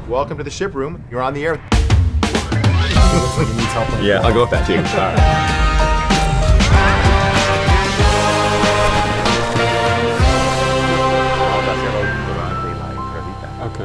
welcome to the Shiproom. You're on the air. Looks like he needs help. Yeah, I'll go with that too. All right. Okay.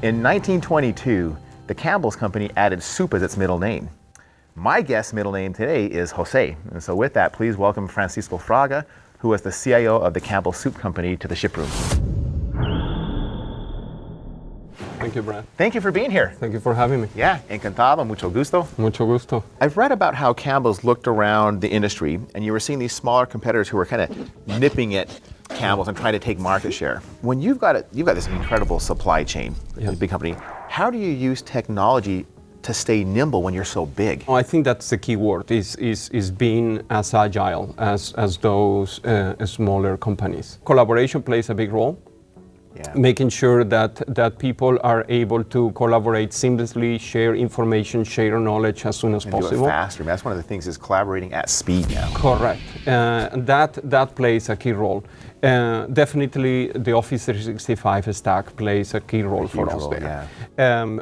In 1922, the Campbell Company added soup as its middle name. My guest's middle name today is Jose. And so with that, please welcome Francisco Fraga, who is the CIO of the Campbell Soup Company, to the Shiproom. Thank you, Brad. Thank you for being here. Thank you for having me. Yeah, encantado, mucho gusto. Mucho gusto. I've read about how Campbell's looked around the industry and you were seeing these smaller competitors who were kind of nipping at Campbell's and trying to take market share. When you've got this incredible supply chain, Yes. a big company, how do you use technology to stay nimble when you're so big? I think that's the key word, is being as agile as those smaller companies. Collaboration plays a big role. Yeah. Making sure that people are able to collaborate seamlessly, share information, share knowledge as soon as And possible. do it faster. I mean, that's one of the things is collaborating at speed now. Correct. That plays a key role. Definitely the Office 365 stack plays a key role for us role, there.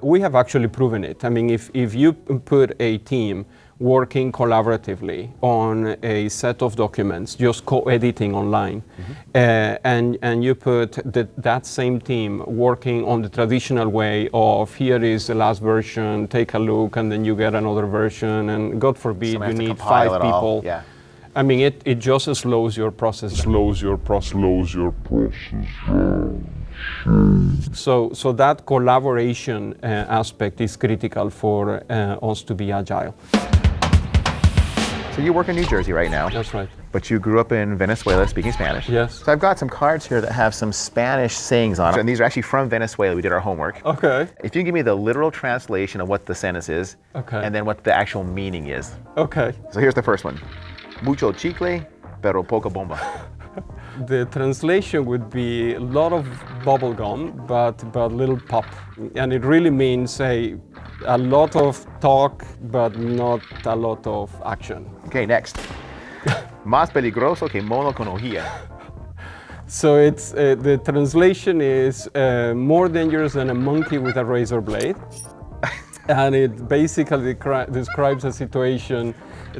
We have actually proven it. I mean, if you put a team working collaboratively on a set of documents, just co-editing online, and you put that same team working on the traditional way of here is the last version, take a look, and then you get another version, and God forbid Someone you has to need compile 5 it all. people. Yeah. I mean, it just slows your process down. So that collaboration aspect is critical for us to be agile. So you work in New Jersey right now. That's right. But you grew up in Venezuela speaking Spanish. Yes. So I've got some cards here that have some Spanish sayings on them. And these are actually from Venezuela. We did our homework. Okay. If you can give me the literal translation of what the sentence is, Okay. and then what the actual meaning is. Okay. So here's the first one. Mucho chicle, pero poca bomba. The translation would be a lot of bubble gum, but little pop. And it really means a lot of talk, but not a lot of action. Okay, next. Más peligroso que mono con hojilla. So it's the translation is more dangerous than a monkey with a razor blade. And it basically describes a situation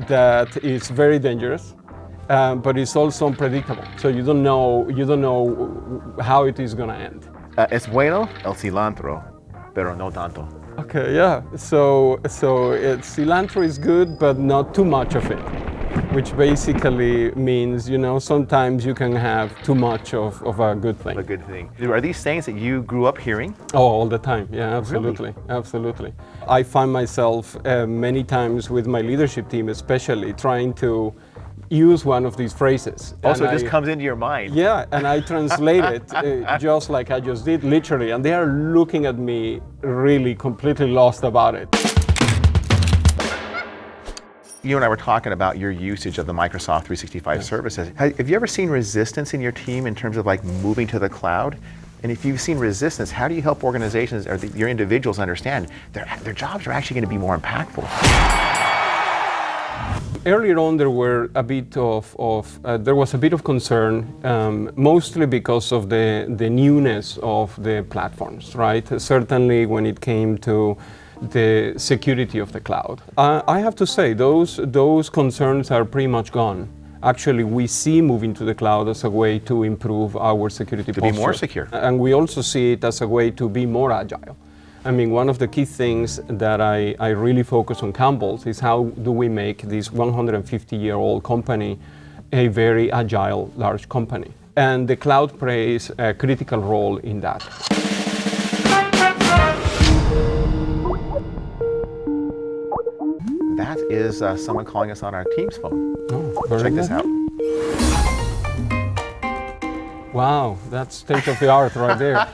that is very dangerous, but it's also unpredictable. So you don't know how it is going to end. Es bueno el cilantro, pero no tanto. Okay, yeah. So cilantro is good, but not too much of it, which basically means, sometimes you can have too much of a good thing. A good thing. Are these sayings that you grew up hearing? Oh, all the time. Yeah, absolutely. Really? Absolutely. I find myself many times with my leadership team, especially trying to use one of these phrases. Also, it just comes into your mind. Yeah, and I translate it just like I just did, literally, and they are looking at me really completely lost about it. You and I were talking about your usage of the Microsoft 365 services. Have you ever seen resistance in your team in terms of like moving to the cloud? And if you've seen resistance, how do you help organizations or your individuals understand their jobs are actually going to be more impactful? Earlier on, there were a bit there was a bit of concern, mostly because of the newness of the platforms, right? Certainly when it came to the security of the cloud. I have to say, those concerns are pretty much gone. Actually, we see moving to the cloud as a way to improve our security posture. To be more secure. And we also see it as a way to be more agile. I mean, one of the key things that I really focus on Campbell's is how do we make this 150-year-old company a very agile, large company. And the cloud plays a critical role in that. That is someone calling us on our Teams phone. Oh, very Check this good. out. Wow, that's state of the art right there.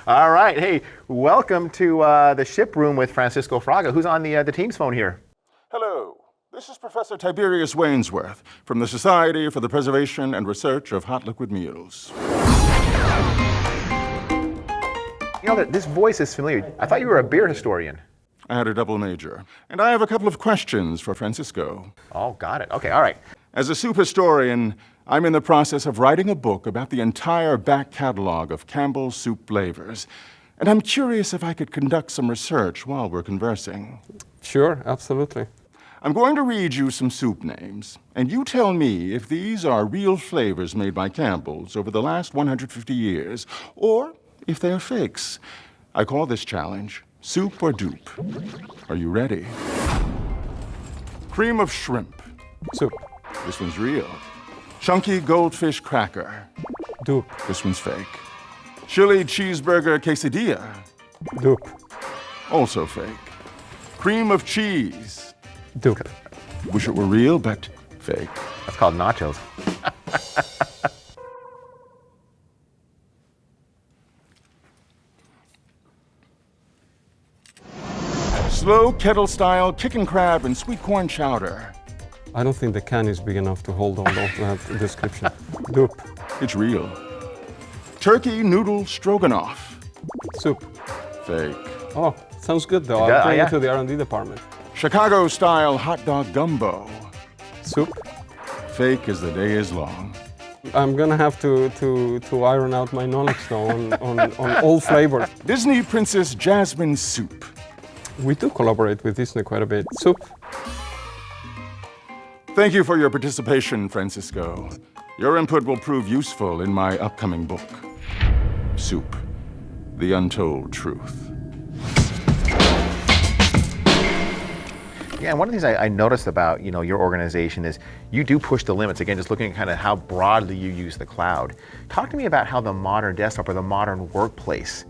All right, hey, welcome to the Shiproom with Francisco Fraga. Who's on the Teams phone here? Hello, this is Professor Tiberius Wainsworth from the Society for the Preservation and Research of Hot Liquid Meals. You know, this voice is familiar. I thought you were a beer historian. I had a double major, and I have a couple of questions for Francisco. Oh, got it. Okay, all right. As a soup historian, I'm in the process of writing a book about the entire back catalog of Campbell Soup flavors, and I'm curious if I could conduct some research while we're conversing. Sure, absolutely. I'm going to read you some soup names, and you tell me if these are real flavors made by Campbell's over the last 150 years, or if they are fakes. I call this challenge Soup or Dupe. Are you ready? Cream of shrimp. Soup. This one's real. Chunky goldfish cracker. Dupe. This one's fake. Chili cheeseburger quesadilla. Dupe. Also fake. Cream of cheese. Dupe. Wish it were real, but fake. That's called nachos. Slow kettle-style chicken crab and sweet corn chowder. I don't think the can is big enough to hold all of that description. Dupe. It's real. Turkey noodle stroganoff. Soup. Fake. Oh, sounds good though. Yeah, I'll bring yeah. it to the R&D department. Chicago-style hot dog gumbo. Soup. Fake as the day is long. I'm gonna have to iron out my knowledge though on all flavors. Disney Princess Jasmine soup. We do collaborate with Disney quite a bit. Soup. Thank you for your participation, Francisco. Your input will prove useful in my upcoming book, Soup, The Untold Truth. Yeah, and one of the things I noticed about your organization is you do push the limits. Again, just looking at kind of how broadly you use the cloud. Talk to me about how the modern desktop or the modern workplace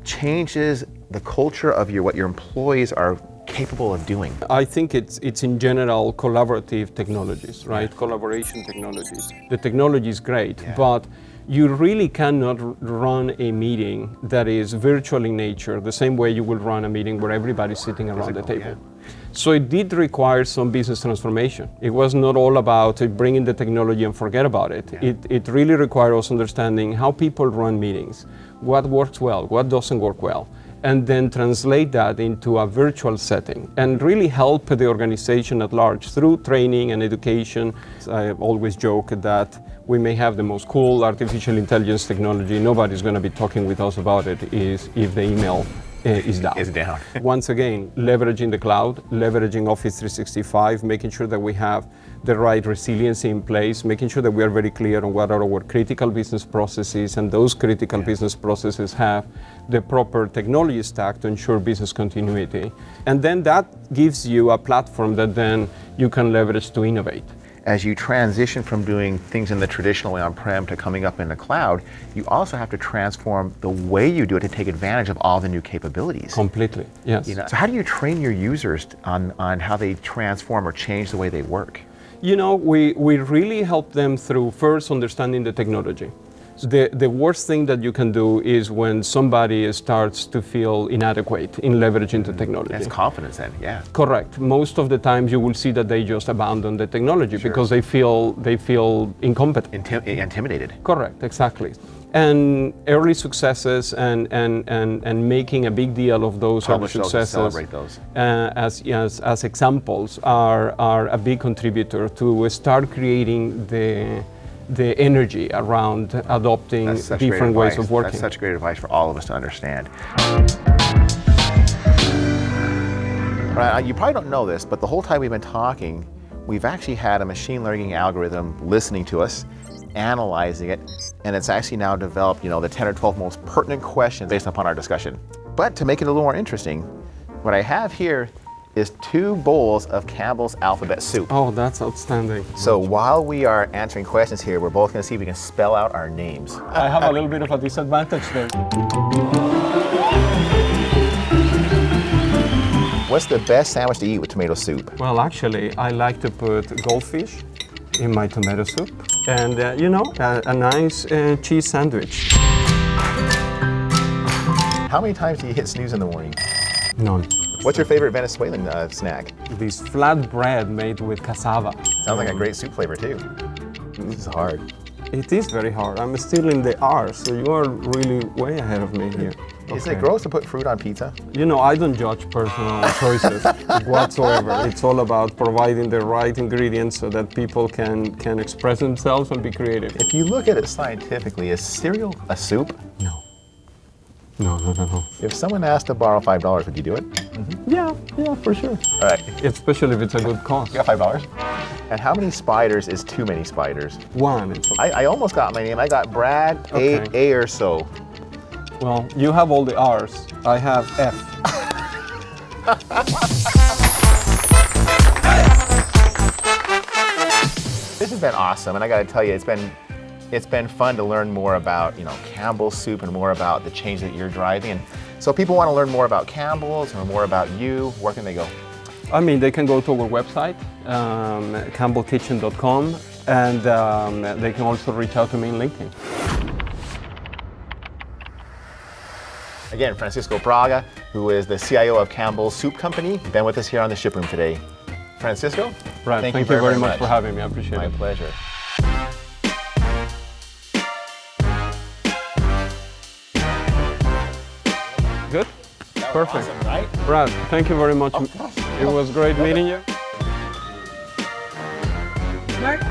changes the culture of what your employees are capable of doing. I think it's in general collaborative technologies, right? Yeah. Collaboration technologies. The technology is great, but you really cannot run a meeting that is virtual in nature the same way you will run a meeting where everybody's sitting around the table. Yeah. So it did require some business transformation. It was not all about bringing the technology and forget about it. Yeah. It really required us understanding how people run meetings, what works well, what doesn't work well, and then translate that into a virtual setting and really help the organization at large through training and education. I always joke that we may have the most cool artificial intelligence technology. Nobody's going to be talking with us about it if the email is down. Once again, leveraging the cloud, leveraging Office 365, making sure that we have the right resiliency in place, making sure that we are very clear on what are our critical business processes, and those critical business processes have the proper technology stack to ensure business continuity. And then that gives you a platform that then you can leverage to innovate. As you transition from doing things in the traditional way on-prem to coming up in the cloud, you also have to transform the way you do it to take advantage of all the new capabilities. Completely, yes. So how do you train your users on how they transform or change the way they work? We really help them through first understanding the technology. So the worst thing that you can do is when somebody starts to feel inadequate in leveraging the technology. That's confidence then, yeah. Correct. Most of the times you will see that they just abandon the technology because they feel incompetent. Intimidated. Correct, exactly. And early successes and making a big deal of those early successes, celebrate those. As examples are a big contributor to start creating the energy around adopting different ways of working. That's such great advice for all of us to understand. You probably don't know this, but the whole time we've been talking, we've actually had a machine learning algorithm listening to us, analyzing it, and it's actually now developed, the 10 or 12 most pertinent questions based upon our discussion. But to make it a little more interesting, what I have here is 2 bowls of Campbell's alphabet soup. Oh, that's outstanding. So while we are answering questions here, we're both going to see if we can spell out our names. I have a little bit of a disadvantage there. What's the best sandwich to eat with tomato soup? Well, actually, I like to put goldfish in my tomato soup and, a nice cheese sandwich. How many times do you hit snooze in the morning? None. What's your favorite Venezuelan snack? This flat bread made with cassava. Sounds like a great soup flavor too. This is hard. It is very hard. I'm still in the R, so you are really way ahead of me here. Is Okay. it gross to put fruit on pizza? You know, I don't judge personal choices whatsoever. It's all about providing the right ingredients so that people can express themselves and be creative. If you look at it scientifically, is cereal a soup? No. No. If someone asked to borrow $5, would you do it? Yeah, for sure. All right, Especially if it's a good cause. you got $5? And how many spiders is too many spiders? One. It's okay. I almost got my name. I got Brad Okay. A or so. Well, you have all the R's. I have F. This has been awesome, and I got to tell you, it's been fun to learn more about Campbell Soup and more about the change that you're driving. And so, people want to learn more about Campbell's or more about you. Where can they go? I mean, they can go to our website, campbellkitchen.com, and they can also reach out to me in LinkedIn. Again, Francisco Fraga, who is the CIO of Campbell Soup Company, been with us here on the Shiproom today. Francisco, Brad, thank you very much for having me. I appreciate My it. pleasure. Good? Perfect. Awesome, right? Brad, thank you very much. Of course. It was great meeting you. Mark?